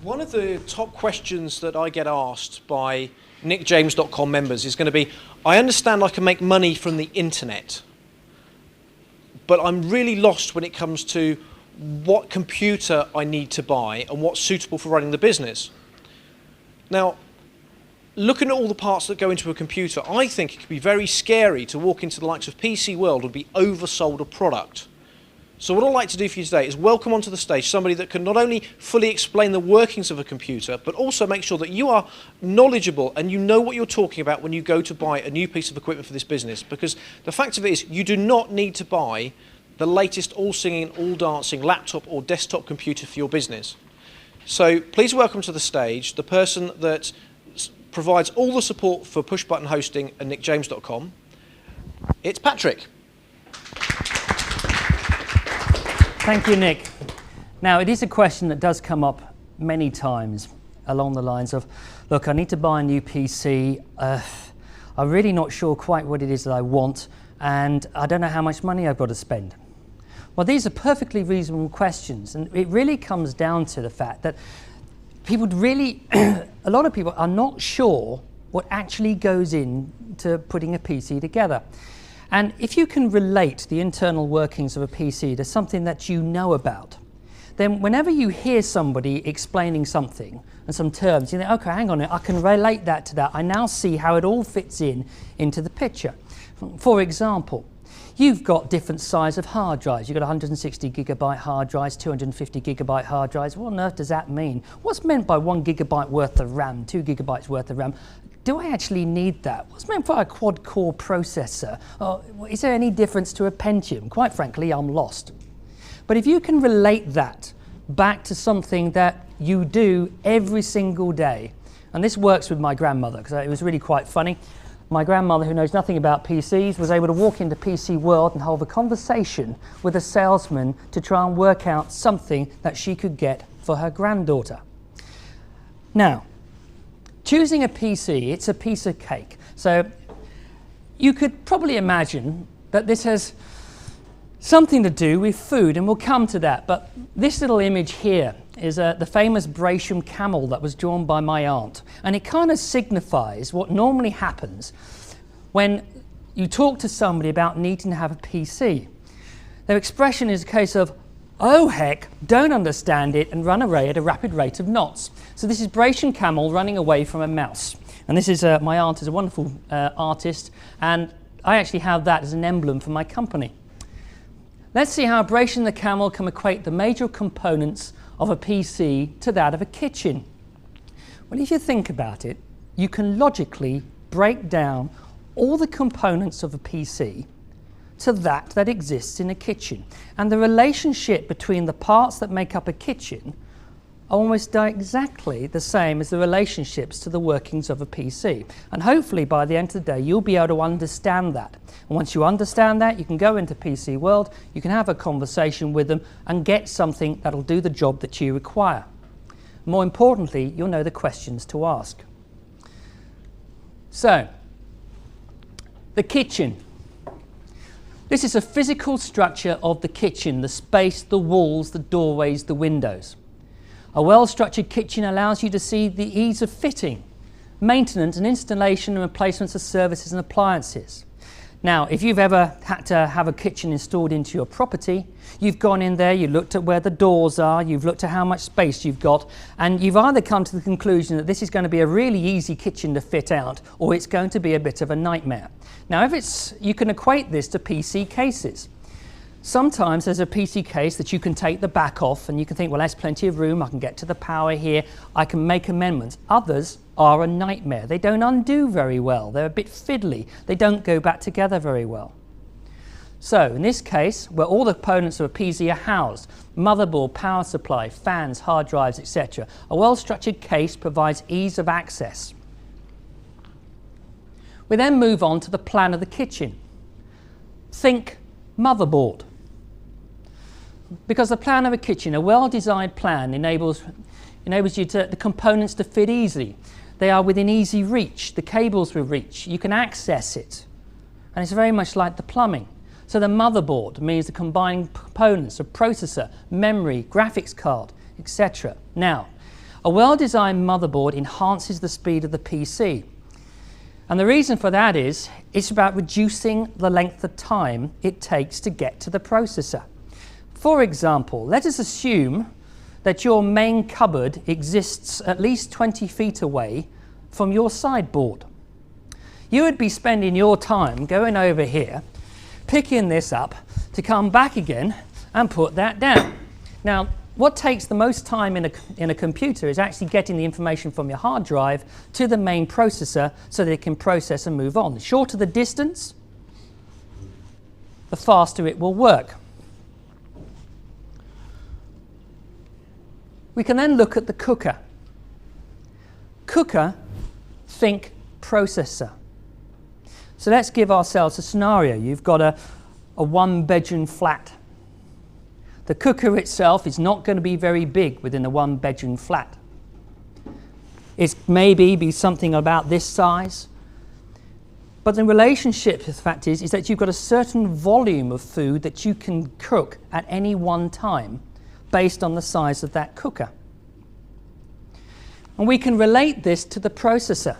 One of the top questions that I get asked by nickjames.com members is going to be, I understand I can make money from the internet, but I'm really lost when it comes to what computer I need to buy and what's suitable for running the business. Now, looking at all the parts that go into a computer, I think it could be very scary to walk into the likes of PC World and be oversold a product. So what I'd like to do for you today is welcome onto the stage somebody that can not only fully explain the workings of a computer, but also make sure that you are knowledgeable and you know what you're talking about when you go to buy a new piece of equipment for this business. Because the fact of it is, you do not need to buy the latest all-singing, all-dancing laptop or desktop computer for your business. So please welcome to the stage the person that provides all the support for push-button hosting at nickjames.com. It's Patrick. Thank you, Nick. Now, it is a question that does come up many times along the lines of, look, I need to buy a new PC. I'm really not sure quite what it is that I want, and I don't know how much money I've got to spend. Well, these are perfectly reasonable questions, and it really comes down to the fact that people really, a lot of people are not sure what actually goes into putting a PC together. And if you can relate the internal workings of a PC to something that you know about, then whenever you hear somebody explaining something and some terms, you think, okay, hang on, I can relate that to that. I now see how it all fits into the picture. For example, you've got different size of hard drives. You've got 160 gigabyte hard drives, 250 gigabyte hard drives. What on earth does that mean? What's meant by 1 gigabyte worth of RAM, 2 gigabytes worth of RAM? Do I actually need that? What's meant by a quad-core processor? Or is there any difference to a Pentium? Quite frankly, I'm lost. But if you can relate that back to something that you do every single day, and this works with my grandmother, because it was really quite funny. My grandmother, who knows nothing about PCs, was able to walk into PC World and hold a conversation with a salesman to try and work out something that she could get for her granddaughter. Now, choosing a PC, it's a piece of cake. So you could probably imagine that this has something to do with food, and we'll come to that. But this little image here is the famous Bratian camel that was drawn by my aunt. And it kind of signifies what normally happens when you talk to somebody about needing to have a PC. Their expression is a case of, oh heck, don't understand it, and run away at a rapid rate of knots. So this is Bratian camel running away from a mouse. And this is, my aunt is a wonderful artist, and I actually have that as an emblem for my company. Let's see how Bratian the camel can equate the major components of a PC to that of a kitchen. Well, if you think about it, you can logically break down all the components of a PC to that exists in a kitchen. And the relationship between the parts that make up a kitchen are almost exactly the same as the relationships to the workings of a PC. And hopefully by the end of the day, you'll be able to understand that. And once you understand that, you can go into PC World, you can have a conversation with them and get something that'll do the job that you require. More importantly, you'll know the questions to ask. So, the kitchen. This is a physical structure of the kitchen, the space, the walls, the doorways, the windows. A well-structured kitchen allows you to see the ease of fitting, maintenance and installation and replacements of services and appliances. Now, if you've ever had to have a kitchen installed into your property, you've gone in there, you looked at where the doors are, you've looked at how much space you've got, and you've either come to the conclusion that this is going to be a really easy kitchen to fit out, or it's going to be a bit of a nightmare. Now, you can equate this to PC cases. Sometimes there's a PC case that you can take the back off and you can think, well, there's plenty of room, I can get to the power here, I can make amendments. Others are a nightmare. They don't undo very well. They're a bit fiddly. They don't go back together very well. So in this case, where all the components of a PC are housed, motherboard, power supply, fans, hard drives, etc., a well-structured case provides ease of access. We then move on to the plan of the kitchen. Think motherboard. Because the plan of a kitchen, a well-designed plan enables the components to fit easily. They are within easy reach. The cables will reach. You can access it. And it's very much like the plumbing. So the motherboard means the combining components of processor, memory, graphics card, etc. Now, A well-designed motherboard enhances the speed of the PC. And the reason for that is it's about reducing the length of time it takes to get to the processor. For example, let us assume that your main cupboard exists at least 20 feet away from your sideboard. You would be spending your time going over here, picking this up, to come back again and put that down. Now, what takes the most time in a computer is actually getting the information from your hard drive to the main processor so that it can process and move on. The shorter the distance, the faster it will work. We can then look at the cooker. Cooker, think processor. So let's give ourselves a scenario. You've got a one-bedroom flat. The cooker itself is not going to be very big within a one-bedroom flat. It's maybe be something about this size. But the relationship, the fact is that you've got a certain volume of food that you can cook at any one time based on the size of that cooker. And we can relate this to the processor.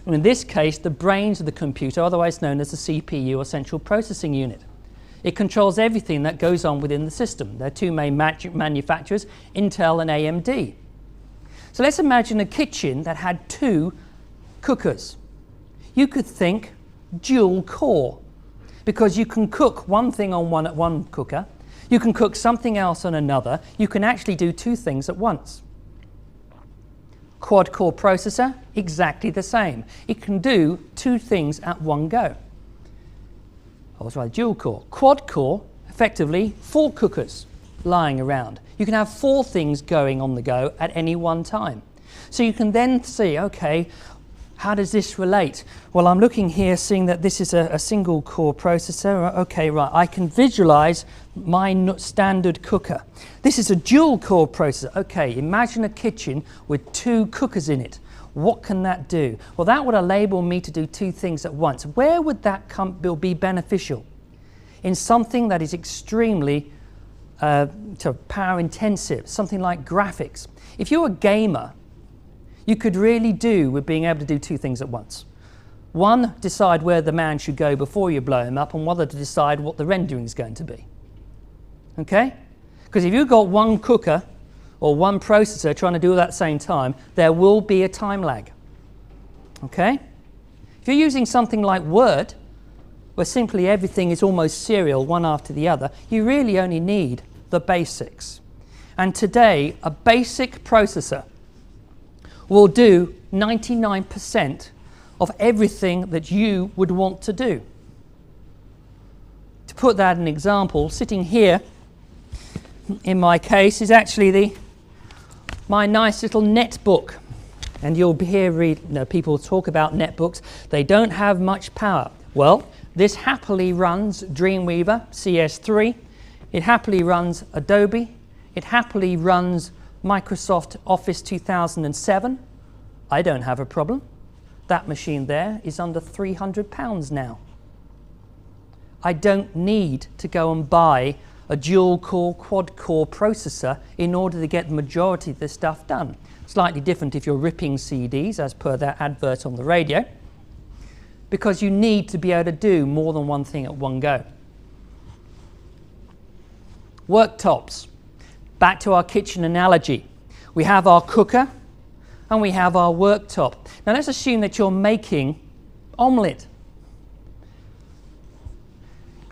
And in this case, the brains of the computer, otherwise known as the CPU or central processing unit. It controls everything that goes on within the system. There are two main manufacturers, Intel and AMD. So let's imagine a kitchen that had two cookers. You could think dual core, because you can cook one thing on one cooker, you can cook something else on another, you can actually do two things at once. Quad core processor, exactly the same. It can do two things at one go. I was right, dual core. Quad core, effectively, 4 cookers lying around. You can have 4 things going on the go at any one time. So you can then see, okay, how does this relate? Well, I'm looking here, seeing that this is a single core processor. Okay, right, I can visualize my standard cooker. This is a dual core processor. Okay, imagine a kitchen with 2 cookers in it. What can that do? Well, that would enable me to do 2 things at once. Where would that be beneficial? In something that is extremely power intensive, something like graphics. If you're a gamer, you could really do with being able to do 2 things at once. One, decide where the man should go before you blow him up, and one, to decide what the rendering is going to be. Okay? Because if you've got one cooker or one processor trying to do it at the same time, there will be a time lag. Okay? If you're using something like Word, where simply everything is almost serial, one after the other, you really only need the basics. And today, a basic processor will do 99% of everything that you would want to do. To put that in an example, sitting here, in my case, is actually my nice little netbook. And you'll hear people talk about netbooks. They don't have much power. Well, this happily runs Dreamweaver CS3. It happily runs Adobe. It happily runs Microsoft Office 2007. I don't have a problem. That machine there is under £300 now. I don't need to go and buy a dual core, quad core processor in order to get the majority of this stuff done. Slightly different if you're ripping CDs, as per that advert on the radio, because you need to be able to do more than one thing at one go. Worktops. Back to our kitchen analogy. We have our cooker and we have our worktop. Now let's assume that you're making omelette.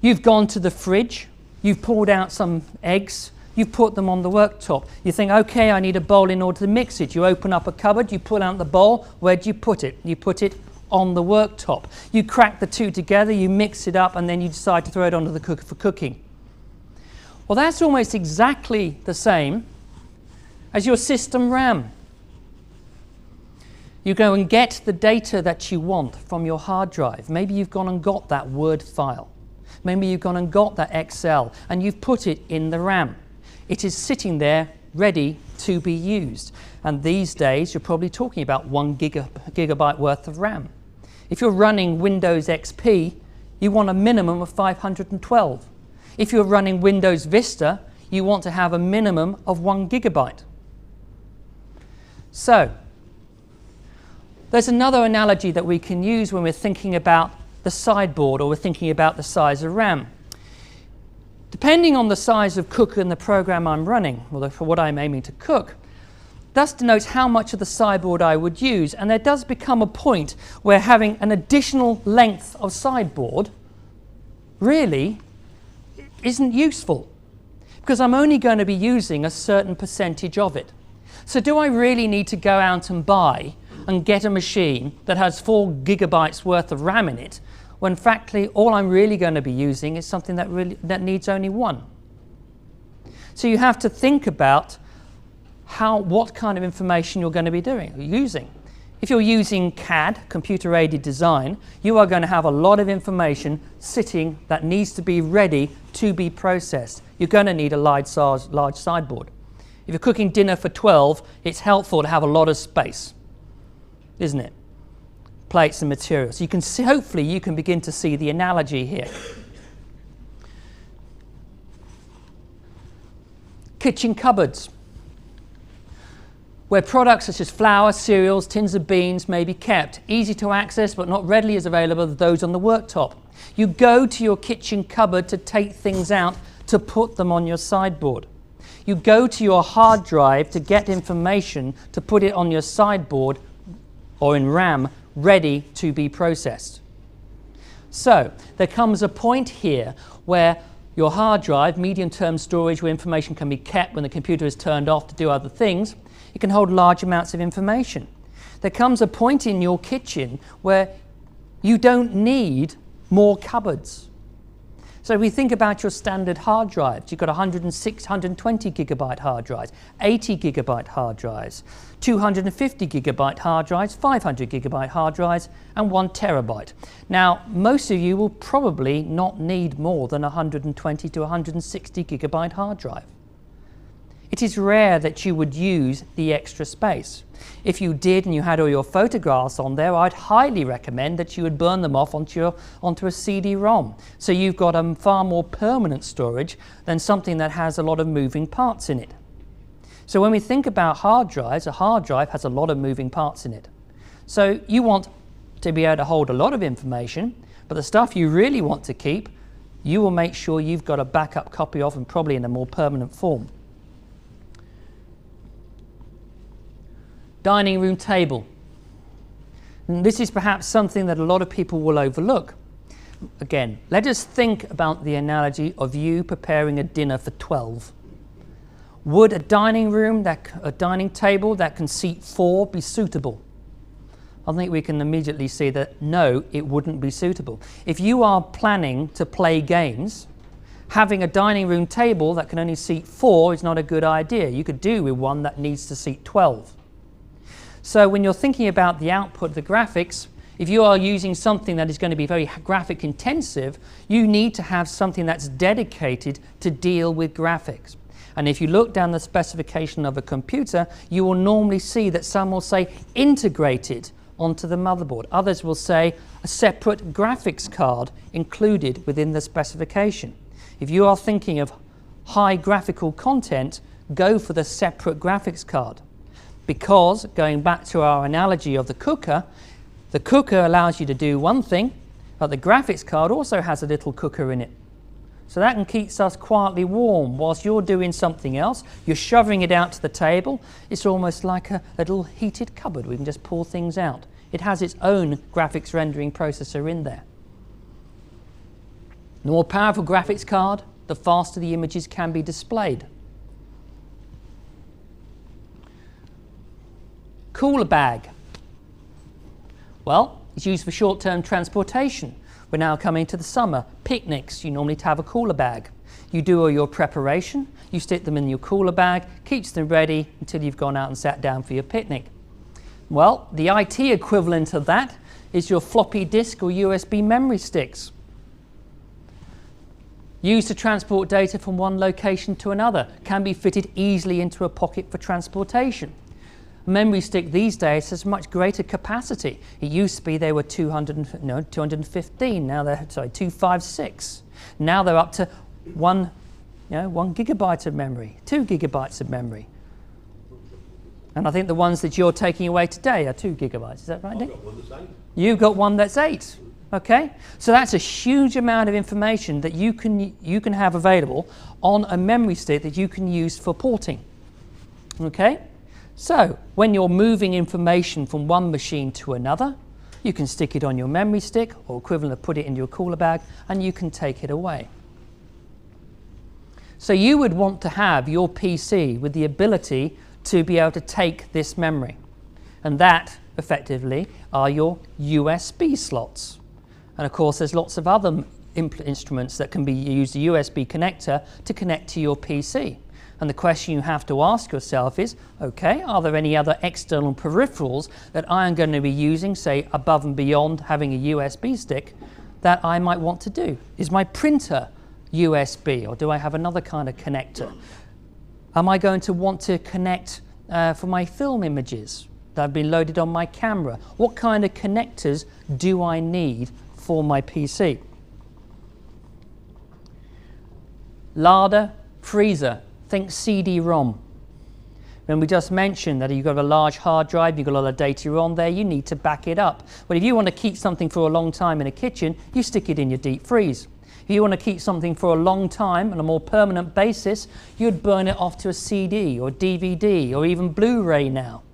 You've gone to the fridge, you've pulled out some eggs, you've put them on the worktop. You think, okay, I need a bowl in order to mix it. You open up a cupboard, you pull out the bowl. Where do you put it? You put it on the worktop. You crack the two together, you mix it up, and then you decide to throw it onto the cooker for cooking. Well, that's almost exactly the same as your system RAM. You go and get the data that you want from your hard drive. Maybe you've gone and got that Word file. Maybe you've gone and got that Excel and you've put it in the RAM. It is sitting there ready to be used. And these days, you're probably talking about 1 gigabyte worth of RAM. If you're running Windows XP, you want a minimum of 512. If you're running Windows Vista, you want to have a minimum of 1 gigabyte. So, there's another analogy that we can use when we're thinking about the sideboard or we're thinking about the size of RAM. Depending on the size of cooker and the program I'm running, or for what I'm aiming to cook, thus denotes how much of the sideboard I would use, and there does become a point where having an additional length of sideboard really isn't useful, because I'm only going to be using a certain percentage of it. So do I really need to go out and buy and get a machine that has 4 gigabytes worth of RAM in it, when frankly all I'm really going to be using is something that needs only 1? So you have to think about what kind of information you're going to be using. If you're using CAD, computer-aided design, you are going to have a lot of information sitting that needs to be ready to be processed. You're going to need a large sideboard. If you're cooking dinner for 12, it's helpful to have a lot of space, isn't it? Plates and materials. You can see, hopefully you can begin to see the analogy here. Kitchen cupboards, where products such as flour, cereals, tins of beans may be kept, easy to access but not readily as available as those on the worktop. You go to your kitchen cupboard to take things out to put them on your sideboard. You go to your hard drive to get information to put it on your sideboard or in RAM, ready to be processed. So there comes a point here where your hard drive, medium-term storage where information can be kept when the computer is turned off to do other things, it can hold large amounts of information. There comes a point in your kitchen where you don't need more cupboards. So if we think about your standard hard drives, you've got 106, 120 gigabyte hard drives, 80 gigabyte hard drives, 250 gigabyte hard drives, 500 gigabyte hard drives, and 1 terabyte. Now, most of you will probably not need more than 120 to 160 gigabyte hard drive. It is rare that you would use the extra space. If you did and you had all your photographs on there, I'd highly recommend that you would burn them off onto a CD-ROM. So you've got a far more permanent storage than something that has a lot of moving parts in it. So when we think about hard drives, a hard drive has a lot of moving parts in it. So you want to be able to hold a lot of information, but the stuff you really want to keep, you will make sure you've got a backup copy of, and probably in a more permanent form. Dining room table. And this is perhaps something that a lot of people will overlook. Again, let us think about the analogy of you preparing a dinner for 12. Would a dining table that can seat 4 be suitable? I think we can immediately see that no, it wouldn't be suitable. If you are planning to play games, having a dining room table that can only seat 4 is not a good idea. You could do with one that needs to seat 12. So when you're thinking about the output of the graphics, if you are using something that is going to be very graphic intensive, you need to have something that's dedicated to deal with graphics. And if you look down the specification of a computer, you will normally see that some will say integrated onto the motherboard. Others will say a separate graphics card included within the specification. If you are thinking of high graphical content, go for the separate graphics card. Because, going back to our analogy of the cooker allows you to do one thing, but the graphics card also has a little cooker in it. So that can keep us quietly warm whilst you're doing something else. You're shoving it out to the table. It's almost like a little heated cupboard. We can just pull things out. It has its own graphics rendering processor in there. The more powerful graphics card, the faster the images can be displayed. Cooler bag. Well, it's used for short-term transportation. We're now coming to the summer. Picnics, you normally have a cooler bag. You do all your preparation, you stick them in your cooler bag, keeps them ready until you've gone out and sat down for your picnic. Well, the IT equivalent of that is your floppy disk or USB memory sticks. Used to transport data from one location to another, can be fitted easily into a pocket for transportation. A memory stick these days has much greater capacity. It used to be they were 215, now they're 256. Now they're up to 1 gigabyte of memory, 2 gigabytes of memory. And I think the ones that you're taking away today are 2 gigabytes. Is that right, Nick? I've got one that's 8. You've got one that's 8. Okay? So that's a huge amount of information that you can have available on a memory stick that you can use for porting. Okay? So when you're moving information from one machine to another, you can stick it on your memory stick, or equivalent of put it in your cooler bag, and you can take it away. So you would want to have your PC with the ability to be able to take this memory. And that, effectively, are your USB slots. And of course, there's lots of other instruments that can be used, a USB connector, to connect to your PC. And the question you have to ask yourself is, okay, are there any other external peripherals that I am going to be using, say, above and beyond having a USB stick, that I might want to do? Is my printer USB, or do I have another kind of connector? Am I going to want to connect for my film images that have been loaded on my camera? What kind of connectors do I need for my PC? Larder, freezer, think CD-ROM. And we just mentioned that you've got a large hard drive, you've got a lot of data on there, you need to back it up. But if you want to keep something for a long time in a kitchen, you stick it in your deep freeze. If you want to keep something for a long time on a more permanent basis, you'd burn it off to a CD or DVD or even Blu-ray now.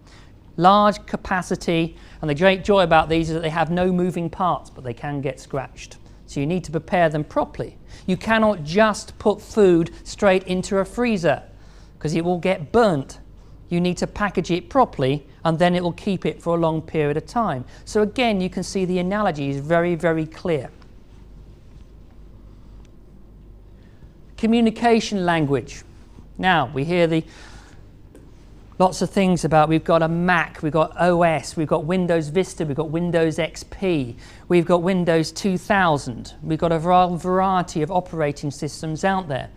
Large capacity, and the great joy about these is that they have no moving parts, but they can get scratched. So you need to prepare them properly. You cannot just put food straight into a freezer because it will get burnt. You need to package it properly, and then it will keep it for a long period of time. So again, you can see the analogy is very, very clear. Communication language. Now, we hear lots of things about, we've got a Mac, we've got OS, we've got Windows Vista, we've got Windows XP, we've got Windows 2000, we've got a variety of operating systems out there.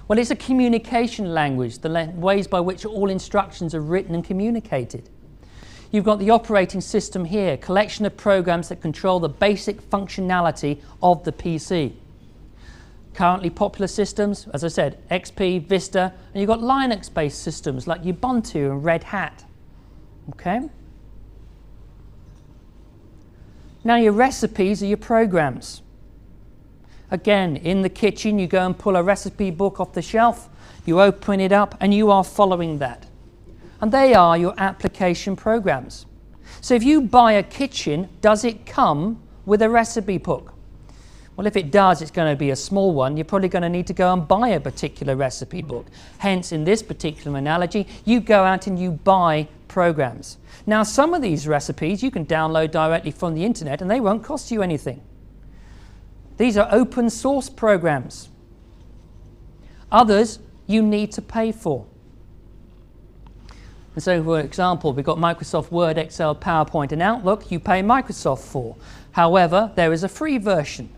Well, it's a communication language, the ways by which all instructions are written and communicated. You've got the operating system here, collection of programs that control the basic functionality of the PC. Currently popular systems, as I said, XP, Vista, and you've got Linux-based systems like Ubuntu and Red Hat. Okay? Now your recipes are your programs. Again, in the kitchen, you go and pull a recipe book off the shelf, you open it up, and you are following that. And they are your application programs. So if you buy a kitchen, does it come with a recipe book? Well, if it does, it's going to be a small one. You're probably going to need to go and buy a particular recipe book. Hence, in this particular analogy, you go out and you buy programs. Now, some of these recipes you can download directly from the internet and they won't cost you anything. These are open source programs. Others you need to pay for. And so, for example, we've got Microsoft Word, Excel, PowerPoint, and Outlook. You pay Microsoft for. However, there is a free version.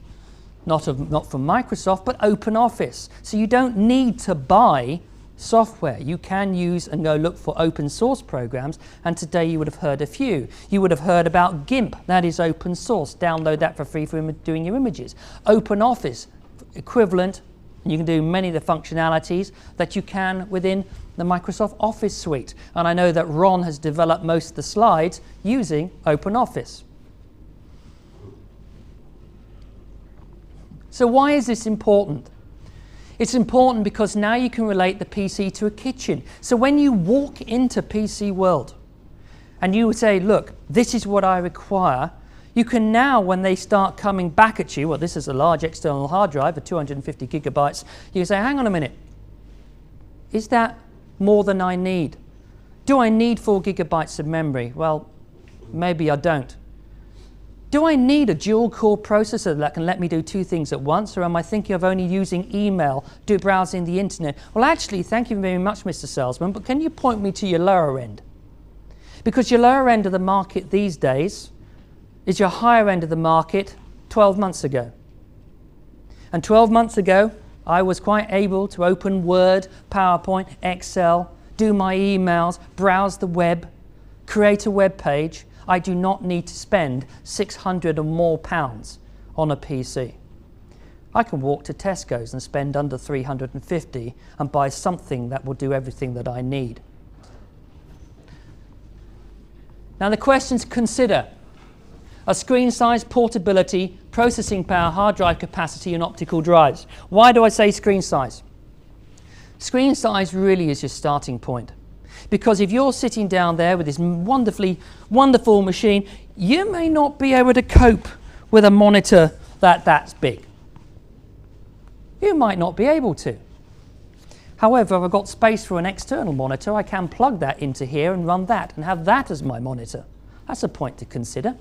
Not from Microsoft, but OpenOffice. So you don't need to buy software. You can use and go look for open source programs, and today you would have heard a few. You would have heard about GIMP, that is open source. Download that for free for doing your images. OpenOffice, equivalent, and you can do many of the functionalities that you can within the Microsoft Office suite. And I know that Ron has developed most of the slides using OpenOffice. So why is this important? It's important because now you can relate the PC to a kitchen. So when you walk into PC World and you would say, look, this is what I require, you can now, when they start coming back at you, well, this is a large external hard drive of 250 gigabytes, you can say, hang on a minute, is that more than I need? Do I need 4 gigabytes of memory? Well, maybe I don't. Do I need a dual-core processor that can let me do 2 things at once, or am I thinking of only using email, browsing the internet? Well, actually, thank you very much, Mr. Salesman, but can you point me to your lower end? Because your lower end of the market these days is your higher end of the market 12 months ago. And 12 months ago, I was quite able to open Word, PowerPoint, Excel, do my emails, browse the web, create a web page. I do not need to spend 600 or more pounds on a PC. I can walk to Tesco's and spend under 350 and buy something that will do everything that I need. Now the questions to consider are screen size, portability, processing power, hard drive capacity and optical drives. Why do I say screen size? Screen size really is your starting point. Because if you're sitting down there with this wonderful machine, you may not be able to cope with a monitor that's big. You might not be able to. However, if I've got space for an external monitor, I can plug that into here and run that and have that as my monitor. That's a point to consider.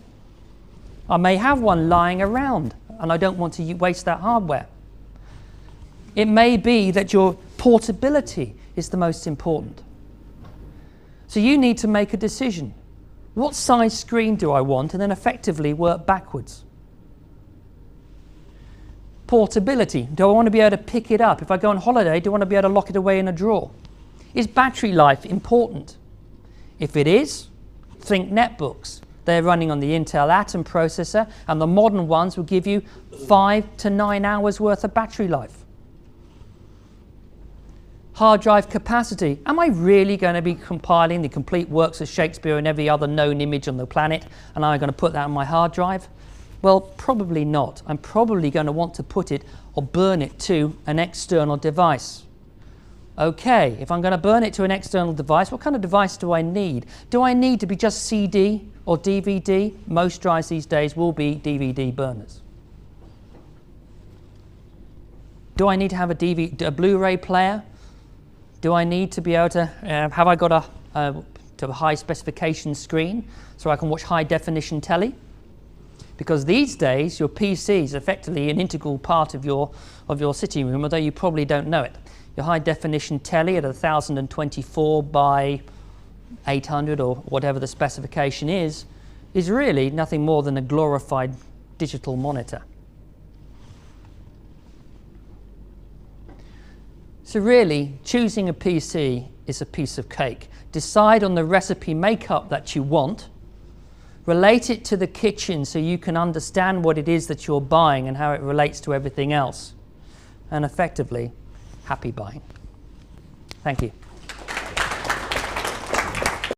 I may have one lying around and I don't want to waste that hardware. It may be that your portability is the most important. So you need to make a decision. What size screen do I want? And then effectively work backwards. Portability. Do I want to be able to pick it up? If I go on holiday, do I want to be able to lock it away in a drawer? Is battery life important? If it is, think netbooks. They're running on the Intel Atom processor, and the modern ones will give you 5 to 9 hours worth of battery life. Hard drive capacity. Am I really going to be compiling the complete works of Shakespeare and every other known image on the planet, and I'm going to put that on my hard drive? Well, probably not. I'm probably going to want to put it or burn it to an external device. Okay, if I'm going to burn it to an external device, what kind of device do I need? Do I need to be just CD or DVD? Most drives these days will be DVD burners. Do I need to have a Blu-ray player? Do I need to be able to, have I got a high specification screen so I can watch high definition telly? Because these days your PC is effectively an integral part of your sitting room, although you probably don't know it. Your high definition telly at 1024 by 800 or whatever the specification is really nothing more than a glorified digital monitor. So really, choosing a PC is a piece of cake. Decide on the recipe makeup that you want. Relate it to the kitchen so you can understand what it is that you're buying and how it relates to everything else. And effectively, happy buying. Thank you.